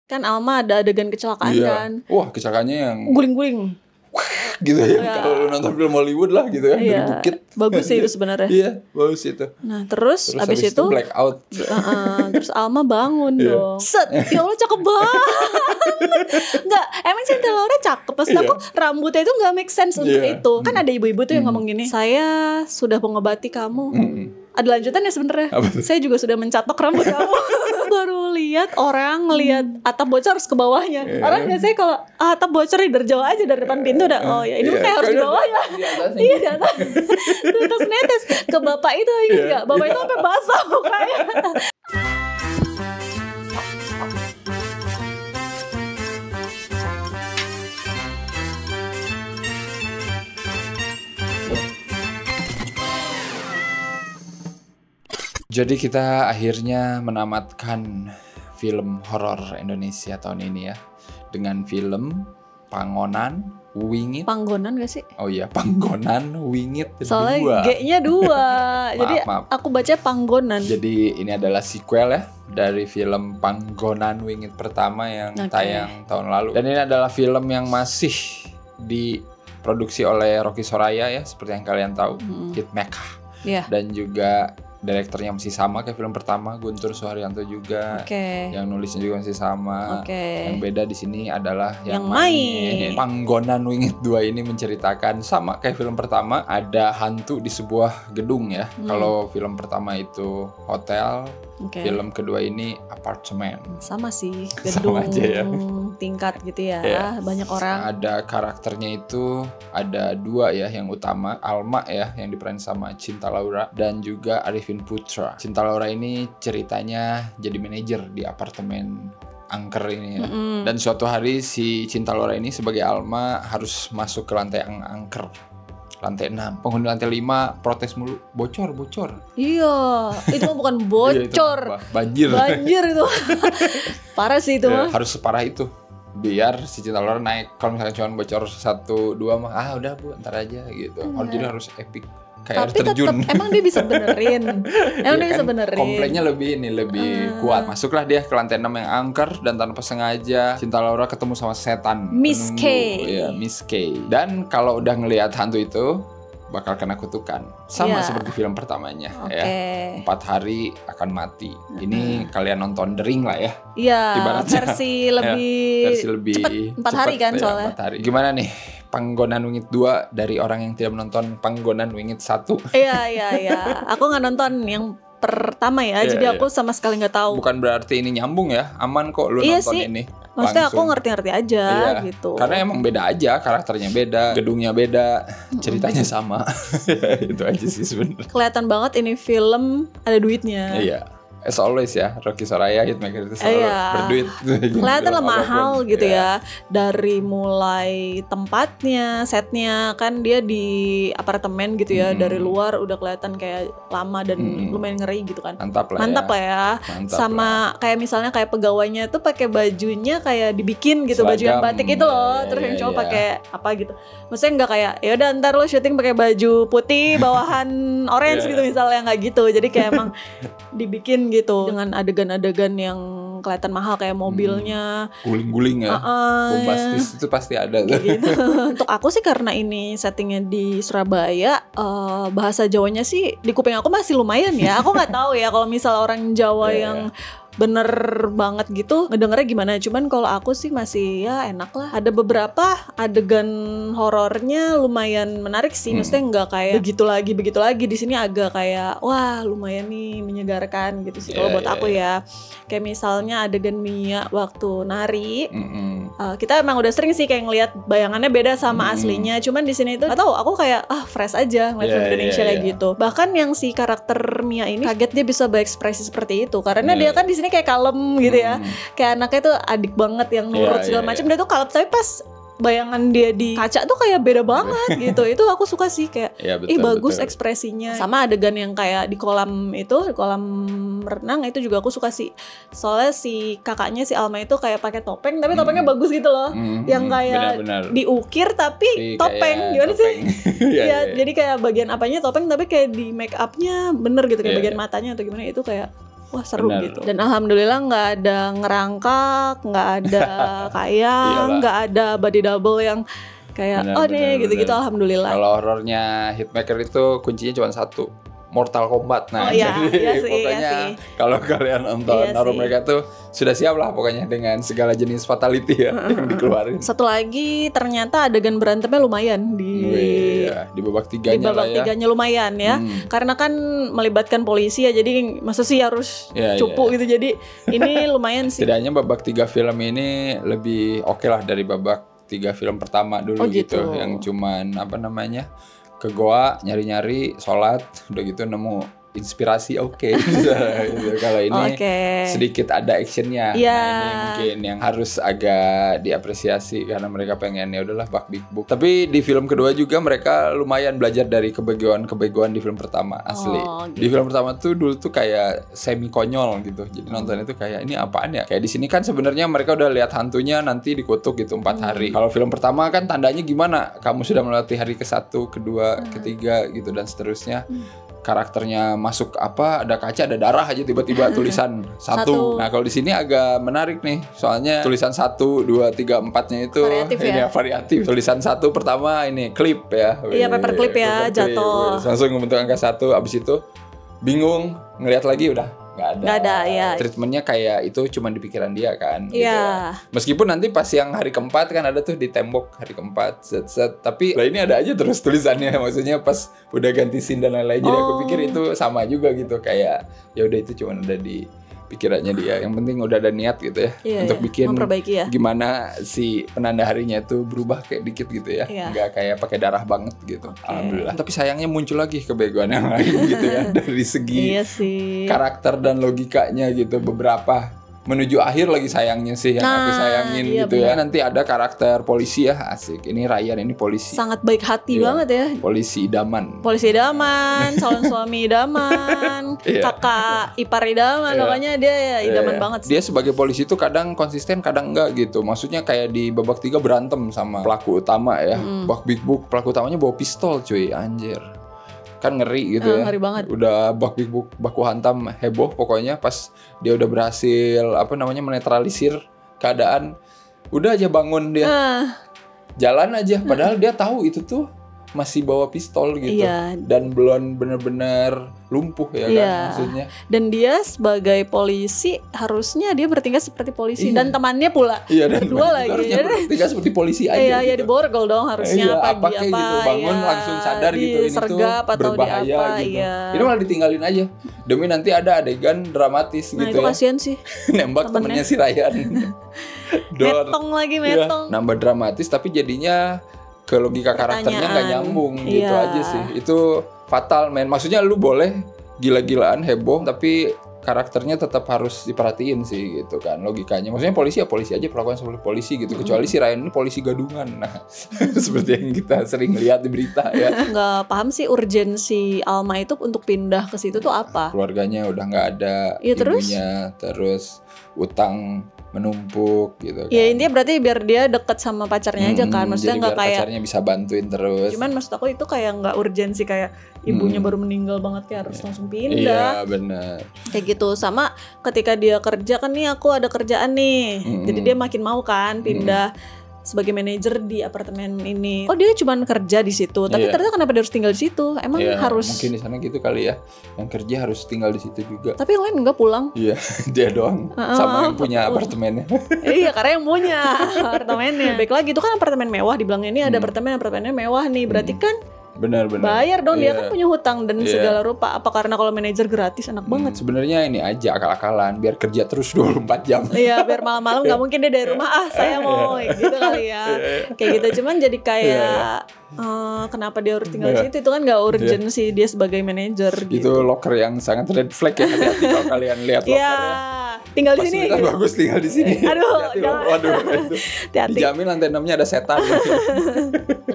Kan Alma ada adegan kecelakaan kan. Wah, kecelakaannya yang guling-guling gitu ya. Kalau lu nonton film Hollywood lah gitu kan, dari bukit. Bagus sih itu sebenarnya. Iya, bagus itu. Nah, terus abis itu blackout. Terus Alma bangun dong. Set, ya Allah cakep banget. Enggak, emang Cinta Laura cakep. Maksud aku rambutnya itu gak make sense untuk itu. Kan ada ibu-ibu tuh yang ngomong gini, saya sudah mengobati kamu. Ada lanjutannya sebenarnya. Saya juga sudah mencatok rambut kamu. Baru lihat orang ngelihat atap bocor harus ke bawahnya. Orang biasanya kalau atap bocor dari jauh aja dari depan pintu udah ini kayak harus di bawah ya. Iya di atas. Terus netes ke bapak itu enggak. Bapak itu sampai basah mukanya. Jadi kita akhirnya menamatkan film horor Indonesia tahun ini ya, dengan film Panggonan Wingit. Panggonan gak sih? Oh iya, Panggonan Wingit 2. Soalnya G-nya 2. Jadi aku baca Panggonan. Jadi ini adalah sequel ya dari film Panggonan Wingit pertama yang tayang tahun lalu. Dan ini adalah film yang masih diproduksi oleh Rocky Soraya ya, seperti yang kalian tahu, Hit Mecca. Dan juga direkturnya masih sama kayak film pertama, Guntur Suharyanto juga. Yang nulisnya juga masih sama. Yang beda di sini adalah yang main. Panggonan Wingit 2 ini menceritakan sama kayak film pertama, ada hantu di sebuah gedung ya. Kalau film pertama itu hotel, film kedua ini apartemen. Sama sih, gedung sama aja ya. Tingkat gitu ya. Banyak orang. Ada karakternya itu ada 2 ya yang utama, Alma ya yang diperanin sama Cinta Laura, dan juga Arifin Putra. Cinta Laura ini ceritanya jadi manajer di apartemen angker ini ya. Dan suatu hari si Cinta Laura ini sebagai Alma harus masuk ke lantai angker, lantai 6. Penghuni lantai 5 protes mulu, bocor. Iya, itu mah bukan bocor. Banjir itu. Parah sih itu mah. Harus separah itu biar si Cinta Laura naik. Kalau misalnya cuma bocor 1-2 mah udah Bu, ntar aja gitu. Jadi harus epic kayak tapi harus terjun. Tetep, emang dia bisa benerin. Dia bisa benerin. Komplainnya lebih kuat. Masuklah dia ke lantai 6 yang angker, dan tanpa sengaja Cinta Laura ketemu sama setan Miss K. Iya, Miss K. Dan kalau udah ngelihat hantu itu bakal kena kutukan. Sama seperti film pertamanya ya. 4 hari akan mati. Ini kalian nonton The Ring lah ya. Iya, versi lebih cepet, 4 hari kan soalnya. 4 hari. Gimana nih Panggonan Wingit 2 dari orang yang tidak menonton Panggonan Wingit 1? Iya. Aku gak nonton yang pertama ya, jadi aku sama sekali gak tahu. Bukan berarti ini nyambung ya, aman kok lu nonton sih. ini. Maksudnya aku ngerti-ngerti aja gitu. Karena emang beda aja, karakternya beda, gedungnya beda, ceritanya sama. Itu aja sih sebenarnya. Kelihatan banget ini film ada duitnya. Iya. As always ya, Rocky Soraya, Hitmaker itu selalu berduit. Kelihatan lah mahal gitu ya. Dari mulai tempatnya, setnya, kan dia di apartemen gitu ya. Dari luar udah kelihatan kayak lama dan lumayan ngeri gitu kan. Mantap lah ya. Sama kayak misalnya kayak pegawainya tuh pakai bajunya kayak dibikin gitu, baju yang batik itu loh. Terus yang cowok pakai apa gitu. Maksudnya nggak kayak ya udah ntar lo syuting pakai baju putih bawahan orange gitu misalnya, nggak gitu. Jadi kayak emang dibikin gitu dengan adegan-adegan yang kelihatan mahal kayak mobilnya guling-guling ya, bombastis itu pasti ada gitu. Untuk aku sih karena ini settingnya di Surabaya, bahasa Jawanya sih di kuping aku masih lumayan ya. Aku nggak tahu ya kalau misal orang Jawa yang bener banget gitu ngedengernya gimana. Cuman kalau aku sih masih ya enak lah. Ada beberapa adegan horornya lumayan menarik sih. Maksudnya nggak kayak begitu lagi. Di sini agak kayak wah lumayan nih menyegarkan gitu sih kalau buat aku ya. Kayak misalnya adegan Mia waktu nari. Kita emang udah sering sih kayak ngelihat bayangannya beda sama aslinya. Cuman di sini tuh nggak tahu, aku kayak fresh aja ngeliat film Indonesia kayak gitu. Bahkan yang si karakter Mia ini kaget dia bisa berekspresi seperti itu karena dia kan di sini kayak kalem gitu ya. Kayak anaknya tuh adik banget yang nurut segala macam. Dia tuh kalem, tapi pas bayangan dia di kaca tuh kayak beda banget gitu. Itu aku suka sih kayak bagus ekspresinya. Sama adegan yang kayak di kolam itu, di kolam renang itu juga aku suka sih. Soalnya si kakaknya si Alma itu kayak pakai topeng tapi topengnya bagus gitu loh. Yang kayak bener. Diukir tapi topeng. Gimana sih? Jadi kayak bagian apanya topeng tapi kayak di make upnya bener gitu, kayak bagian matanya atau gimana itu kayak wah seru Bener. gitu. Dan alhamdulillah nggak ada ngerangkak, nggak ada kayang, nggak ada body double yang kayak gitu-gitu. Alhamdulillah. Kalau horornya Hitmaker itu kuncinya cuma satu, Mortal Kombat. Nah, jadi pokoknya kalau kalian nonton horor mereka tuh sudah siap lah pokoknya dengan segala jenis fatality ya yang dikeluarin. Satu lagi ternyata adegan berantemnya lumayan di babak tiganya. Di babak tiganya lumayan ya. Karena kan melibatkan polisi ya, jadi masa sih harus cupu gitu. Jadi ini lumayan sih. Setidaknya babak 3 film ini lebih oke lah dari babak 3 film pertama dulu gitu. Yang cuman ke goa nyari-nyari, sholat, udah gitu nemu inspirasi gitu. Kalau ini sedikit ada actionnya. Nah, ini mungkin yang harus agak diapresiasi karena mereka pengen ya udahlah bak big book. Tapi di film kedua juga mereka lumayan belajar dari kebegoan di film pertama asli. Di film pertama tuh dulu tuh kayak semi konyol gitu. Jadi nonton itu kayak ini apaan ya? Kayak di sini kan sebenarnya mereka udah lihat hantunya nanti dikutuk gitu 4 hari. Kalau film pertama kan tandanya gimana? Kamu sudah melewati hari ke-1, kedua, ketiga gitu dan seterusnya. Karakternya masuk ada kaca, ada darah aja tiba-tiba tulisan 1. Nah kalau di sini agak menarik nih, soalnya tulisan 1, 2, 3, 4-nya itu variatif. Tulisan 1 pertama ini klip ya. Iya, paperclip ya, jatuh. Langsung membentuk angka 1, abis itu bingung ngelihat lagi udah nggak ada ya. Treatmentnya kayak itu cuma di pikiran dia kan. Gitu ya. Meskipun nanti pas yang hari keempat kan ada tuh di tembok hari keempat set. Tapi lah ini ada aja terus tulisannya. Maksudnya pas udah ganti scene dan lain-lain. Jadi aku pikir itu sama juga gitu. Kayak ya udah itu cuma ada di pikirannya dia. Yang penting udah ada niat gitu ya untuk bikin gimana si penanda harinya itu berubah kayak dikit gitu ya. Nggak kayak pakai darah banget gitu. Alhamdulillah. Tapi sayangnya muncul lagi kebegoan yang lain gitu ya. Dari segi karakter dan logikanya gitu. Beberapa menuju akhir lagi sayangnya sih yang aku sayangin gitu ya. Nanti ada karakter polisi ya, asik. Ini Ryan ini polisi. Sangat baik hati banget ya. Polisi idaman. Calon suami idaman, kakak ipar idaman, pokoknya dia idaman banget sih. Dia sebagai polisi tuh kadang konsisten, kadang enggak gitu. Maksudnya kayak di babak 3 berantem sama pelaku utama ya. Bak Big Book, pelaku utamanya bawa pistol cuy, anjir. Kan ngeri gitu ya. Ngeri banget. Udah bak big book, baku hantam, heboh pokoknya pas dia udah berhasil menetralisir keadaan. Udah aja bangun dia. Jalan aja padahal dia tahu itu tuh masih bawa pistol gitu. Dan belum benar-benar lumpuh ya kan maksudnya. Dan dia sebagai polisi harusnya dia bertingkah seperti polisi dan temannya pula. Dan dua lagi. Harusnya bertingkah seperti polisi aja. Iya, diborgol dong harusnya apa gitu. Bangun langsung sadar gitu ini tuh berbahaya gitu. Ini malah ditinggalin aja. Demi nanti ada adegan dramatis gitu ya. Nah, itu kasihan sih. Nembak temennya si Ryan. Metong. Nambah dramatis tapi jadinya ke logika karakternya nggak nyambung gitu aja sih. Itu fatal men. Maksudnya lu boleh gila-gilaan heboh tapi karakternya tetap harus diperhatiin sih gitu kan logikanya. Maksudnya polisi ya polisi aja, perlakuan seperti polisi gitu. Kecuali si Ryan ini polisi gadungan. Nah, seperti yang kita sering lihat di berita ya. Nggak paham sih urgensi Alma itu untuk pindah ke situ tuh apa? Keluarganya udah nggak ada, ibunya terus utang menumpuk gitu kan. Ya intinya berarti biar dia deket sama pacarnya aja kan. Maksudnya nggak kayak pacarnya bisa bantuin terus. Cuman maksud aku itu kayak nggak urgensi kayak ibunya baru meninggal banget kayak harus langsung pindah. Iya benar. Kayak gitu. Sama ketika dia kerja kan nih aku ada kerjaan nih. Jadi dia makin mau kan pindah sebagai manajer di apartemen ini. Oh dia cuma kerja di situ, tapi ternyata kenapa dia harus tinggal di situ? Emang harus? Mungkin di sana gitu kali ya. Yang kerja harus tinggal di situ juga. Tapi yang lain enggak pulang? Iya, dia doang. Sama yang punya apartemennya. Iya, karena yang punya apartemennya. Baik lagi itu kan apartemen mewah, dibilangnya ini ada apartemennya mewah nih. Berarti kan benar. Bayar dong dia kan punya hutang dan segala rupa. Apa karena kalau manajer gratis enak banget? Sebenarnya ini aja akal-akalan biar kerja terus 24 jam. Iya, biar malam-malam nggak mungkin dia dari rumah saya mau gitu kali ya. Kayak gitu cuman jadi kayak kenapa dia harus tinggal di situ? Itu kan nggak urgent sih dia sebagai manajer. Itu locker yang sangat red flag ya. Hati-hati kalau kalian lihat locker ya. Tinggal di sini. Bagus tinggal di sini. Aduh, waduh. Dijamin lantai 6-nya ada setan.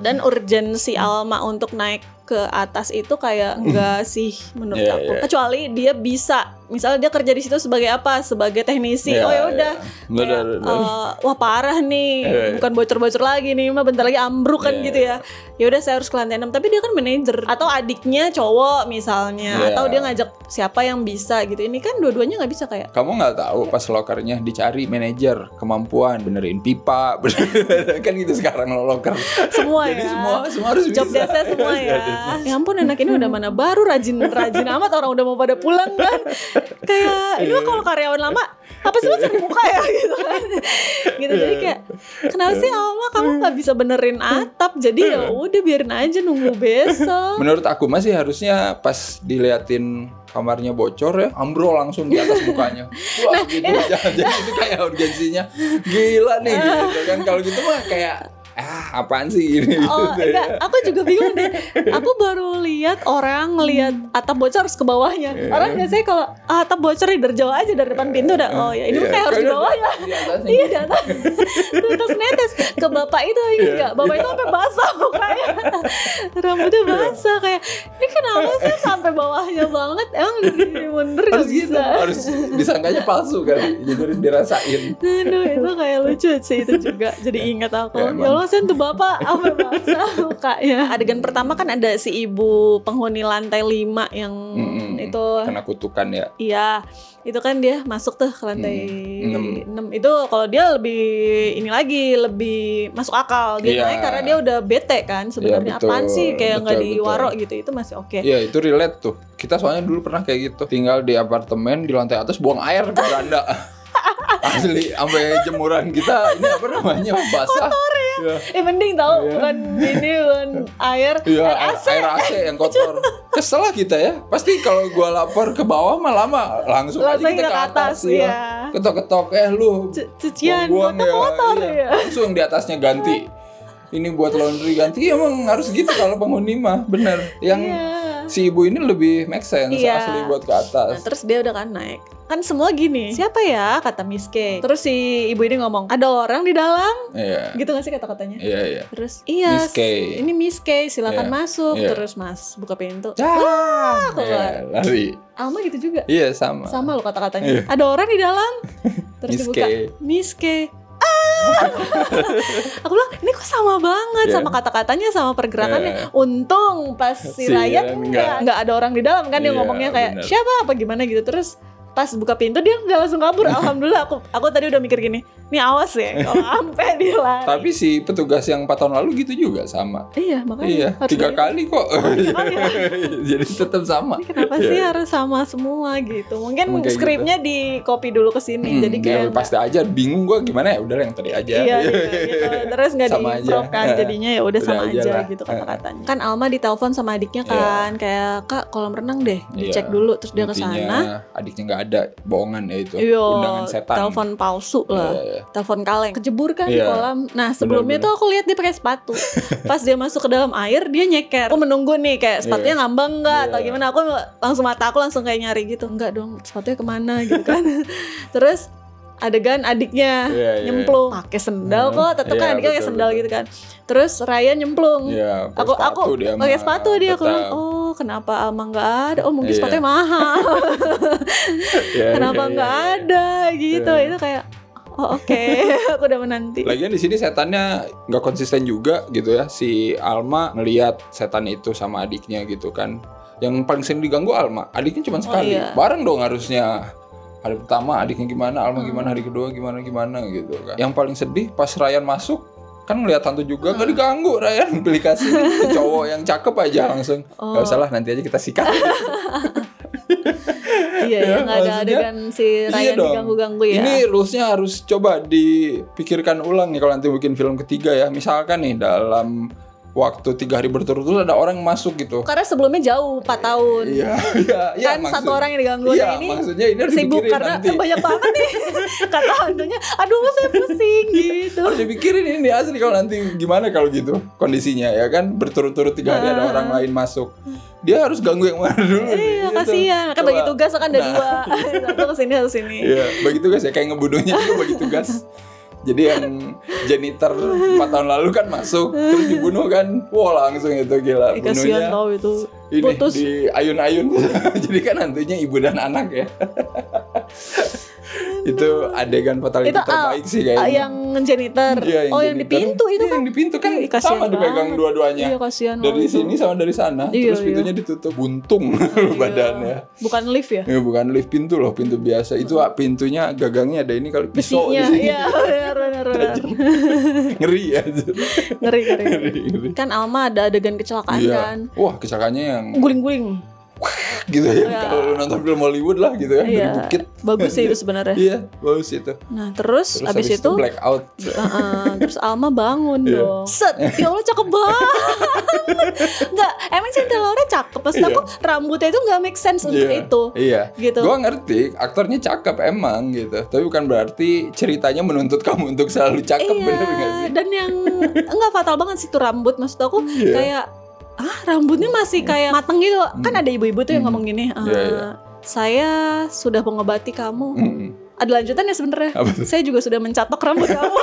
Dan urgensi Alma untuk naik ke atas itu kayak enggak sih menurut aku. Kecuali dia bisa, misalnya dia kerja di situ sebagai apa? Sebagai teknisi. Oh ya udah. Wah parah nih, bukan bocor-bocor lagi nih, mah bentar lagi ambruk kan gitu ya. Ya udah saya harus ke lantai 6, tapi dia kan manajer atau adiknya cowok misalnya, atau dia ngajak siapa yang bisa gitu. Ini kan dua-duanya nggak bisa kayak. Kamu nggak tahu pas lokernya dicari manajer, kemampuan benerin pipa, kan gitu sekarang loker. Semua jadi ya. semua harus bisa. Job desk-nya semua ya. Ya ampun, anak ini udah mana baru rajin amat, orang udah mau pada pulang kan. Kayak ini kalau karyawan lama apa sih lo cari muka ya gitu kan. Gitu jadi kayak kenapa sih Alma kamu nggak bisa benerin atap, jadi ya udah biarin aja nunggu besok. Menurut aku masih harusnya pas diliatin kamarnya bocor ya, ambrol langsung di atas mukanya. Wah gitu, jangan itu kayak urgensinya gila nih gitu kan. Kalau gitu mah kayak apaan sih ini? Oh enggak, aku juga bingung deh. Aku baru lihat orang ngelihat atap bocor harus ke bawahnya. Orang biasanya kalau atap bocor dari jauh aja dari depan pintu udah. Oh ya ini kayak harus di bawahnya. Iya di atas. Terus netes ke bapak itu enggak. Bapak itu sampai basah mukanya. Rambutnya basah kayak ini kenapa sih sampai bawahnya banget? Emang bener harus gitu, harus disangkanya palsu kali. Jadi dirasain. Aduh itu kayak lucu sih itu juga. Jadi ingat aku. Ya Allah sen tuh bapak apa basah mukanya. Adegan pertama kan ada si ibu penghuni lantai 5 yang itu kena kutukan ya. Iya, itu kan dia masuk tuh ke lantai 6. Itu kalau dia lebih ini lagi lebih masuk akal. Dia naik karena dia udah bete kan sebenarnya. Apaan sih kayak nggak diwaro gitu, itu masih oke. Iya itu relate tuh. Kita soalnya dulu pernah kayak gitu. Tinggal di apartemen di lantai atas buang air ke beranda. Asli sampai jemuran kita ini apa namanya basah. Kotor ya. Mending tahu bukan air air AC yang kotor. Kesel lah kita ya. Pasti kalau gua lapor ke bawah mah lama langsung aja kita ke atas ya. Ketok-ketok lu cucian buang kotor ya. Langsung di atasnya ganti. Ini buat laundry ganti, emang harus gitu kalau penghuni mah, bener. Yang si ibu ini lebih make sense asli buat ke atas. Nah, terus dia udah kan naik. Kan semua gini, siapa ya kata Miss K. Terus si ibu ini ngomong, ada orang di dalam. Gitu gak sih kata-katanya? Iya. Terus Miss K. Ini Miss K, silakan masuk. Terus Mas buka pintu. Keluar. Lari. Alma gitu juga? Iya sama. Sama lo kata-katanya. Ada orang di dalam. Terus dibuka. Miss K. Aku bilang ini kok sama banget sama kata-katanya sama pergerakannya. Untung pas si Ryan nggak ada orang di dalam kan dia ngomongnya kayak siapa apa gimana gitu. Terus pas buka pintu dia nggak langsung kabur. Alhamdulillah aku tadi udah mikir gini, nih awas ya kalau sampai dia lari. Tapi si petugas yang 4 tahun lalu gitu juga sama. Iya makanya. 3 kali kok. Jadi tetap sama. Ini kenapa sih harus sama semua gitu? Mungkin skripnya gitu. Di copy dulu ke sini. Jadi kayak pasti aja bingung gue gimana ya udah yang tadi aja. Iya gitu. Terus nggak di-improve kan jadinya ya udah sama aja gitu kata-katanya. Kan Alma ditelepon sama adiknya kan kayak kak kolam renang deh dicek dulu. Terus dia ke sana. Adiknya nggak ada, bohongan ya itu. Undangan setan. Telepon palsu lah. Telepon kaleng. Kejebur kan di kolam. Nah sebelumnya tuh aku lihat dia pakai sepatu. Pas dia masuk ke dalam air dia nyeker. Aku menunggu nih kayak sepatunya ngambang nggak atau gimana. Aku langsung kayak nyari gitu. Enggak dong, sepatunya kemana gitu kan. Terus adegan adiknya nyemplung pakai sendal kok, tetep kan adiknya pakai sendal gitu kan. Terus Ryan nyemplung. Aku pakai sepatu dia. Aku bilang, oh kenapa Alma nggak ada? Oh mungkin sepatunya mahal. Kenapa nggak ada gitu? Itu kayak oh oke. Aku udah menanti. Lagian di sini setannya nggak konsisten juga gitu ya. Si Alma ngelihat setan itu sama adiknya gitu kan. Yang paling sering diganggu Alma, adiknya cuma sekali. Bareng dong harusnya. Hari pertama adiknya gimana, Alma gimana, hari kedua gimana gitu kan. Yang paling sedih pas Ryan masuk kan ngeliat hantu juga gak diganggu. Ryan pilih kasih cowok yang cakep aja langsung. Gak usah lah nanti aja kita sikat. Iya gak ada adegan si Ryan diganggu-ganggu ya. Ini rulesnya harus coba dipikirkan ulang nih kalau nanti bikin film ketiga ya. Misalkan nih dalam waktu 3 hari berturut-turut ada orang masuk gitu. Karena sebelumnya jauh 4 tahun. Iya. Kan satu orang yang diganggu ini. Maksudnya ini harus sibuk karena nanti. Banyak banget nih. Kata hantunya, aduh saya pusing gitu. Harus dipikirin ini asli kalau nanti gimana kalau gitu kondisinya ya kan berturut-turut 3 hari ada orang lain masuk. Dia harus ganggu yang mana dulu. Iya gitu. Kasihan. Kan bagi tugas kan ada 2. Satu kesini satu sini. Iya bagi tugas ya kayak ngebunuhnya juga bagi tugas. Jadi yang janitor 4 tahun lalu kan masuk terus dibunuh kan. Wah langsung itu gila. Kasihan tau itu. Ini Putus. di ayun-ayun. Jadi kan hantunya ibu dan anak ya. Itu adegan fatality Itu terbaik sih kayaknya. Yang janitor. Iya, yang di pintu itu kan. Yang di pintu kan Ih, kasihan sama dipegang banget. dua-duanya. Iya, kasihan dari itu. sini sama dari sana. Iya, Terus pintunya ditutup buntung badannya. Bukan lift ya? Ya, bukan lift, pintu loh, pintu biasa. Itu pintunya gagangnya ada ini kali pisau di Besinya. sini. Iya, benar. Ngeri ya. Ngeri. Ngeri. Kan Alma ada adegan kecelakaan kan. Wah, kecelakaannya yang Guling-guling. gitu ya. Kalau lu nonton film Hollywood lah gitu ya, dari bukit. Bagus sih itu sebenarnya. Iya, bagus itu. Nah, terus abis itu blackout. terus Alma bangun dong. Set, ya Allah cakep banget. Enggak, emang Cinta Laura cakep. Maksud aku rambutnya itu gak make sense untuk itu. Iya. Gitu. Gua ngerti, aktornya cakep emang gitu. Tapi bukan berarti ceritanya menuntut kamu untuk selalu cakep, bener gak sih? Dan yang enggak fatal banget sih itu rambut. Maksud aku kayak rambutnya masih kayak mateng gitu. Kan ada ibu-ibu tuh yang ngomong gini, saya sudah mengobati kamu. Ada lanjutannya sebenarnya. Saya juga sudah mencatok rambut kamu.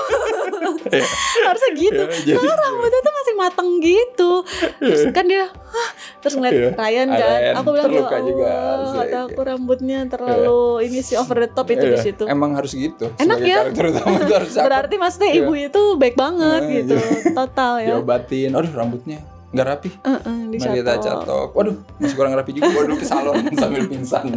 Harusnya gitu. Soalnya rambutnya tuh masih mateng gitu. Terus kan dia terus ngeliat Ryan kan. Aku bilang terluka juga. Kata aku rambutnya terlalu ini sih over the top itu di situ. Emang harus gitu. Enak sebagai ya. karakter utama itu harus cakep. Berarti maksudnya ibu itu baik banget gitu. Total ya. Diobatin. Aduh rambutnya nggak rapi. Mari kita catok. Waduh masih kurang rapi juga. Gua dulu ke salon sambil pingsan.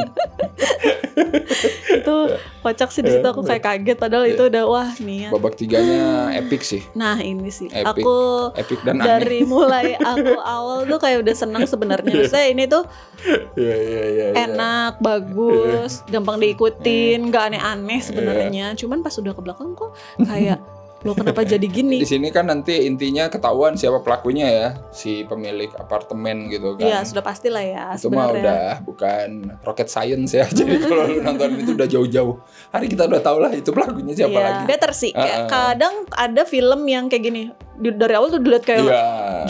Itu kocak sih di situ, aku kayak kaget padahal itu udah wah nih. Babak 3-nya epic sih. Nah ini sih Epic. aku Epic dan dari mulai aku awal tuh kayak udah senang sebenarnya. Maksudnya ini tuh enak, bagus, gampang diikutin, nggak aneh-aneh sebenarnya. Cuman pas udah ke belakang kok kayak lo kenapa jadi gini? Di sini kan nanti intinya ketahuan siapa pelakunya ya, si pemilik apartemen gitu kan. Iya sudah pasti lah ya. Itu mah udah bukan rocket science ya. Jadi kalau lu nonton itu udah jauh-jauh hari kita udah tahu lah itu pelakunya siapa lagi. Better sih. Kayak kadang ada film yang kayak gini. Dari awal tuh dilihat kayak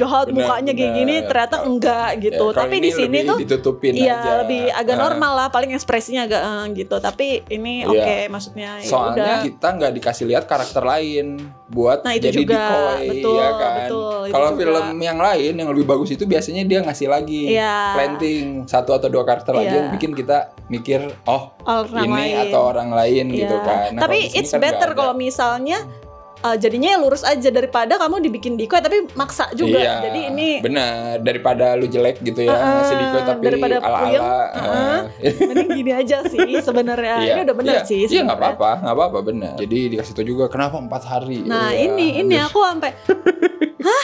jahat, mukanya kayak gini, ternyata enggak gitu. Tapi di sini tuh ditutupin aja. Lebih agak normal lah, paling ekspresinya agak gitu. Tapi ini oke, maksudnya soalnya kita nggak dikasih lihat karakter lain buat itu jadi juga, decoy, betul, ya kan. Kalau film yang lain yang lebih bagus itu biasanya dia ngasih lagi planting 1 atau 2 karakter lagi yang bikin kita mikir orang ini lain atau orang lain gitu kan. Nah, tapi it's kan better kalau misalnya jadinya ya lurus aja daripada kamu dibikin decoy tapi maksa juga. Jadi ini benar, daripada lu jelek gitu ya ngasih decoy tapi daripada ala-ala. Mending gini aja sih sebenarnya. Ini udah benar sih. Iya nggak apa-apa benar. Jadi dikasih tahu juga kenapa 4 hari. Nah ini aku sampai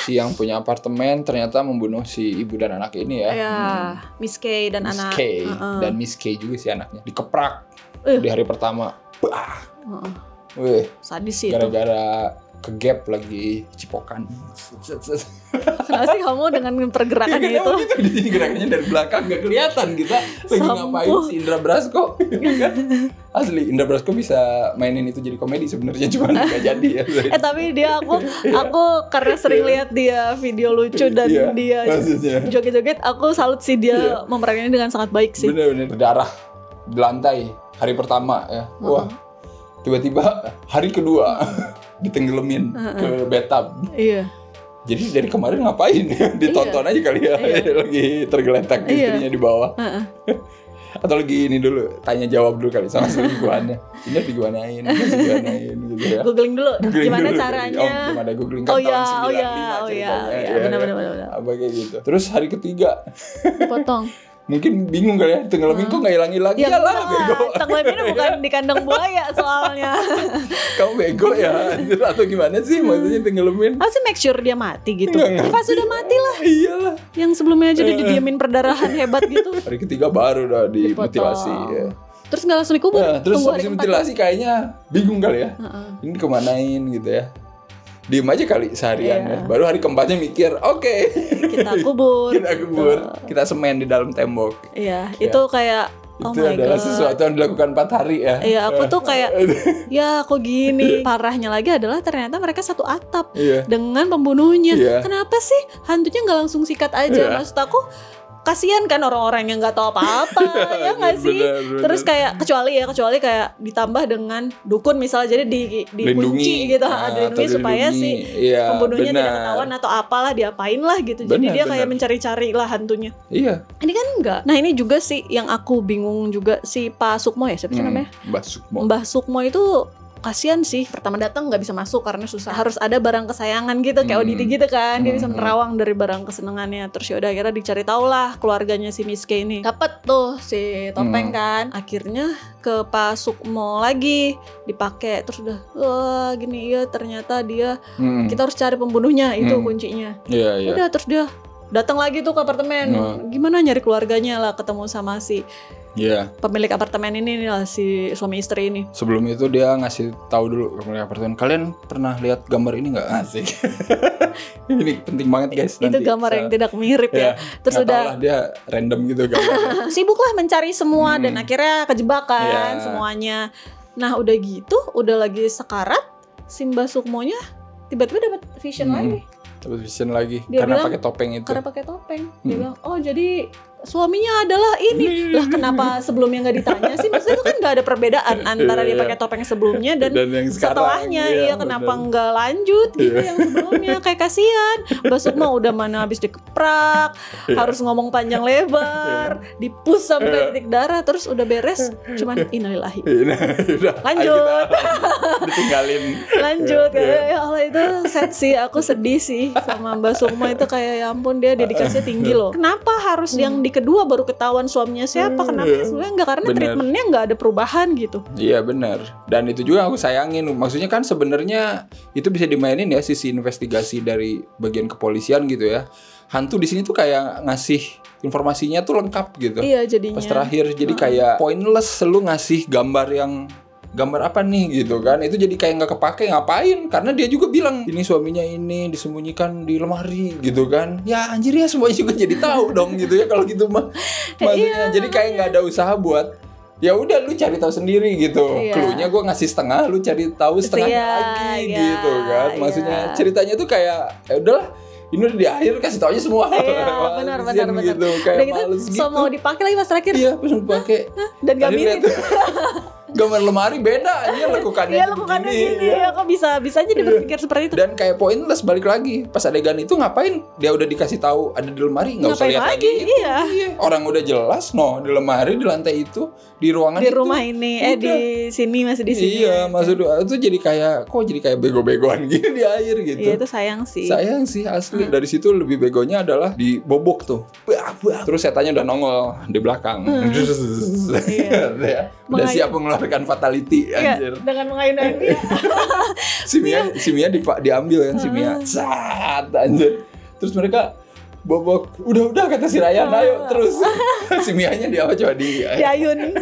si yang punya apartemen ternyata membunuh si ibu dan anak ini ya. Miss K dan Miss anak. K dan Miss K juga si anaknya dikeprak di hari pertama. Wih, sadis sih gara-gara ke gap lagi cipokan. Kenapa sih kamu dengan pergerakannya itu? Gitu, di sini gerakannya dari belakang nggak kelihatan kita lagi ngapain si Indra Brasko. Asli Indra Brasko bisa mainin itu jadi komedi sebenarnya cuma nggak jadi ya. Tapi dia aku karena sering lihat dia video lucu dan dia joget-joget, aku salut sih dia memerankannya dengan sangat baik sih. Bener-bener berdarah di lantai hari pertama ya. Wah. Tiba-tiba hari kedua ditenggelamin ke bathtub. Iya. Jadi dari kemarin ngapain ya? Ditonton aja kali ya. Lagi tergeletak istrinya di bawah. Atau lagi ini dulu tanya jawab dulu kali sama selingkuhannya. Ini digimanain gitu ya. Googling dulu gimana caranya. Gimana googling kan tahun 95 benar. Apa kayak gitu. Terus hari ketiga potong. Mungkin bingung kali ya, tenggelamin kok nggak hilang-hilang. Iyalah bego. Tenggelaminnya bukan di kandang buaya soalnya. Kamu bego ya? Atau gimana sih maksudnya tenggelamin? Harusnya make sure dia mati gitu. Pas sudah mati lah. Iyalah. Yang sebelumnya aja udah didiemin perdarahan hebat gitu. Hari ketiga baru udah dimutilasi ya. Terus nggak langsung dikubur? Terus habis mutilasi kayaknya bingung kali ya. Ini kemanain gitu ya. Diem aja kali seharian ya. Baru hari keempatnya mikir, oke. Kita kubur. Kita semen di dalam tembok. Iya, itu kayak itu adalah sesuatu yang dilakukan 4 hari ya. Iya, aku tuh kayak ya kok gini. Parahnya lagi adalah ternyata mereka satu atap dengan pembunuhnya. Kenapa sih hantunya nggak langsung sikat aja? Maksud aku kasihan kan orang-orang yang nggak tahu apa-apa ya nggak sih. Bener. Terus kayak kecuali kayak ditambah dengan dukun misalnya, jadi dikunci gitu, dilindungi supaya si pembunuhnya tidak ketahuan atau apalah, diapain lah gitu. Jadi dia kayak mencari-cari lah hantunya. Iya. Ini kan enggak. Nah ini juga sih yang aku bingung juga, si Pak Sukmo ya, siapa sih namanya? Mbah Sukmo itu kasian sih, pertama datang nggak bisa masuk karena susah, harus ada barang kesayangan gitu kayak Oditi gitu kan, dia bisa menerawang dari barang kesenangannya. Terus yaudah akhirnya dicari tahu lah keluarganya si Miske ini, dapat tuh si topeng kan, akhirnya ke Pak Sukmo lagi dipakai, terus udah wah gini ya ternyata dia kita harus cari pembunuhnya, itu kuncinya. Udah terus dia datang lagi tuh ke apartemen, gimana nyari keluarganya lah, ketemu sama si pemilik apartemen ini lah, si suami istri ini. Sebelum itu dia ngasih tahu dulu ke pemilik apartemen, kalian pernah lihat gambar ini nggak? Asik. Ini penting banget guys. Itu gambar yang tidak mirip ya. Terus udah dia random gitu gambarnya. Sibuklah mencari semua dan akhirnya kejebakan semuanya. Nah udah gitu, udah lagi sekarat, si Mbah Sukmonya tiba-tiba dapat vision lagi. Dia karena bilang, pakai topeng itu. Karena pakai topeng. Dia bilang, oh jadi suaminya adalah ini. Lah kenapa sebelumnya nggak ditanya sih? Maksudnya itu kan nggak ada perbedaan antara dia pakai topeng sebelumnya dan yang setelahnya. Iya kenapa nggak lanjut gitu yang sebelumnya? Kayak kasihan. Mbak Sukma udah mana habis dikeprak, harus ngomong panjang lebar, dipus sampai titik darah, terus udah beres, cuman innalillahi. Lanjut. Ditinggalin. Lanjut. Ya Allah itu sad sih. Aku sedih sih sama Mbak Sukma itu, kayak ya ampun dia dedikasinya tinggi loh. Kenapa harus yang di kedua baru ketahuan suaminya siapa? Kenapa sebenarnya enggak? Karena treatmentnya nggak ada perubahan gitu. Iya benar. Dan itu juga aku sayangin. Maksudnya kan sebenarnya itu bisa dimainin ya sisi investigasi dari bagian kepolisian gitu ya. Hantu di sini tuh kayak ngasih informasinya tuh lengkap gitu. Iya jadinya. Pas terakhir jadi kayak pointless lu ngasih gambar apa nih gitu kan, itu jadi kayak nggak kepake. Ngapain? Karena dia juga bilang ini suaminya ini disembunyikan di lemari gitu kan. Ya anjir ya, semuanya juga jadi tahu dong gitu ya kalau gitu mah. Maksudnya jadi kayak nggak ada usaha buat ya udah lu cari tahu sendiri gitu. Cluenya gue ngasih setengah, lu cari tahu setengahnya lagi gitu kan. Maksudnya ceritanya tuh kayak ya udahlah, ini udah di akhir kasih taunya semua. Iya, benar. Gitu. Kayak udah gitu, males gitu. So mau dipakai lagi pas terakhir. Iya, pas mau dipakai. Dan gak mirip. Gambar lemari beda aja lekukannya. Iya, lekukannya gini. Ya kok bisa-bisanya dia berpikir seperti itu. Dan kayak pointless balik lagi. Pas adegan itu ngapain? Dia udah dikasih tahu ada di lemari, enggak usah lihat lagi. Iya. Orang udah jelas di lemari, di lantai itu, di ruangan di itu. Di rumah ini, di sini masih di sini. Iya, maksud itu jadi kayak bego-begoan gitu di akhir gitu. Iya, itu sayang sih. Sayang sih asli. Dari situ lebih begonya adalah di bobok tuh. Terus setannya udah nongol di belakang. Iya. Udah siap mengeluarkan fatality anjir. Dengan mengayun-ayun dia. si Mia diambil kan si Mia. Saat anjir. Terus mereka bobok. Udah kata si Ryan, ayo terus. Si Mianya di apa coba diayun.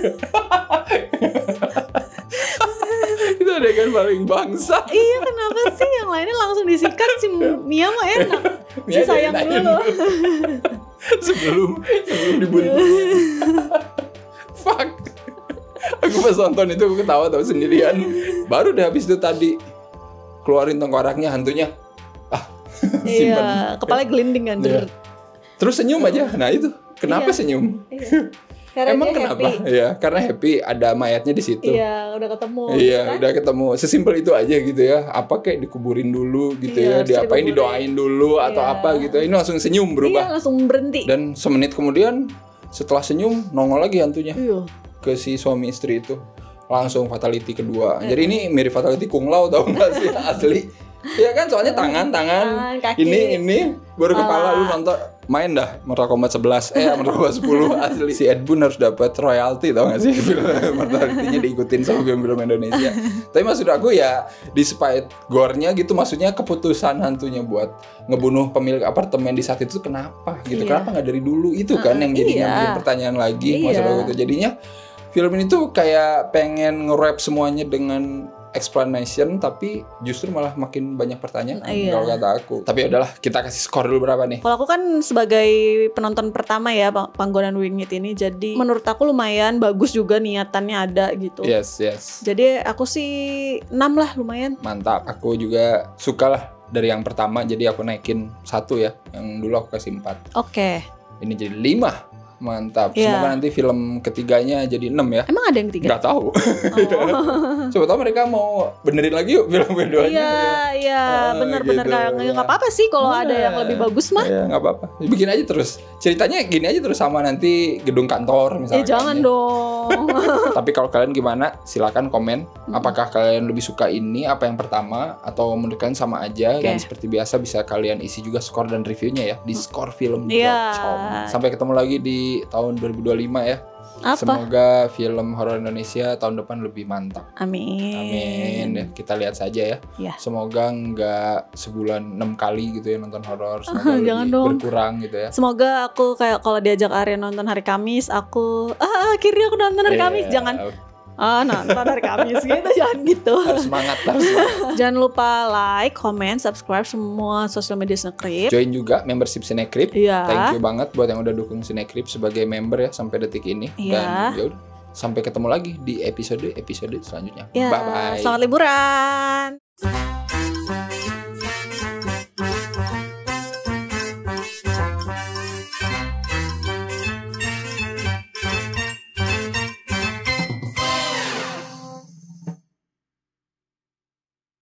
Itu adegan paling bangsa. Iya, kenapa sih yang lainnya langsung disikat, si Mia mah enak. Mia sayang dulu. sebelum dibunuh. Fuck. Aku pas nonton itu aku ketawa tau sendirian. Baru deh habis itu tadi keluarin tengkoraknya hantunya. Simpen. Iya, kepala gelinding kan. Terus senyum aja. Nah itu kenapa senyum? Iya. Emang kenapa? Iya, karena happy ada mayatnya di situ. Iya, udah ketemu. Iya, kan? Udah ketemu. Sesimpel itu aja gitu ya. Apa kayak dikuburin dulu gitu ya, diapain didoain dulu atau apa gitu. Ini langsung senyum berubah. Iya, langsung berhenti. Dan semenit kemudian setelah senyum nongol lagi hantunya. Iya. Ke si suami istri itu. Langsung fatality kedua. Jadi ini mirip fatality Kung Lao tau gak sih asli. Iya kan soalnya tangan kaki. Ini baru kepala. Lu nonton main dah Mortal Kombat 11 Mortal Kombat 10 asli. Si Ed Boon harus dapat royalty tau gak sih film mortality-nya diikutin sama film-film Indonesia. Tapi maksud aku ya despite gore-nya gitu, maksudnya keputusan hantunya buat ngebunuh pemilik apartemen di saat itu kenapa gitu. Kenapa gak dari dulu itu kan yang jadi pertanyaan lagi. Maksud aku tuh jadinya film ini tuh kayak pengen nge-wrap semuanya dengan explanation, tapi justru malah makin banyak pertanyaan kalau kata aku. Tapi udahlah, kita kasih skor dulu berapa nih? Kalau aku kan sebagai penonton pertama ya Panggonan Wingit ini, jadi menurut aku lumayan bagus juga, niatannya ada gitu. Yes. Jadi aku sih 6 lah, lumayan. Mantap, aku juga suka lah dari yang pertama, jadi aku naikin 1 ya. Yang dulu aku kasih 4. Oke. Ini jadi 5. Mantap. Iya. Semoga nanti film ketiganya jadi 6 ya. Emang ada yang 3? Nggak tahu. Oh. Coba tahu mereka mau benerin lagi yuk film keduanya. Iya, bener-bener gitu, nggak apa-apa sih kalau ada yang lebih bagus mah. Iya, nggak apa-apa. Bikin aja terus. Ceritanya gini aja terus sama nanti gedung kantor misalnya. Jangan dong. Tapi kalau kalian gimana? Silakan komen. Apakah kalian lebih suka ini apa yang pertama atau menurut kalian sama aja? Dan seperti biasa bisa kalian isi juga skor dan reviewnya ya di skorefilm.com. Sampai ketemu lagi di tahun 2025 ya. Apa? Semoga film horor Indonesia tahun depan lebih mantap. Amin. Amin. Ya, kita lihat saja ya. Semoga nggak sebulan 6 kali gitu ya nonton horor. Semoga jangan lebih dong. berkurang gitu ya. Semoga aku kayak kalau diajak Arya nonton hari Kamis, aku akhirnya aku nonton hari Kamis. Jangan nonton hari Kamis gitu, jangan gitu. Harus semangat. Jangan lupa like, comment, subscribe semua sosial media Cinekrip. Join juga membership Cinekrip. Iya. Thank you banget buat yang udah dukung Cinekrip sebagai member ya sampai detik ini. Iya. Dan yaudah, sampai ketemu lagi di episode selanjutnya. Iya. Bye bye. Selamat liburan.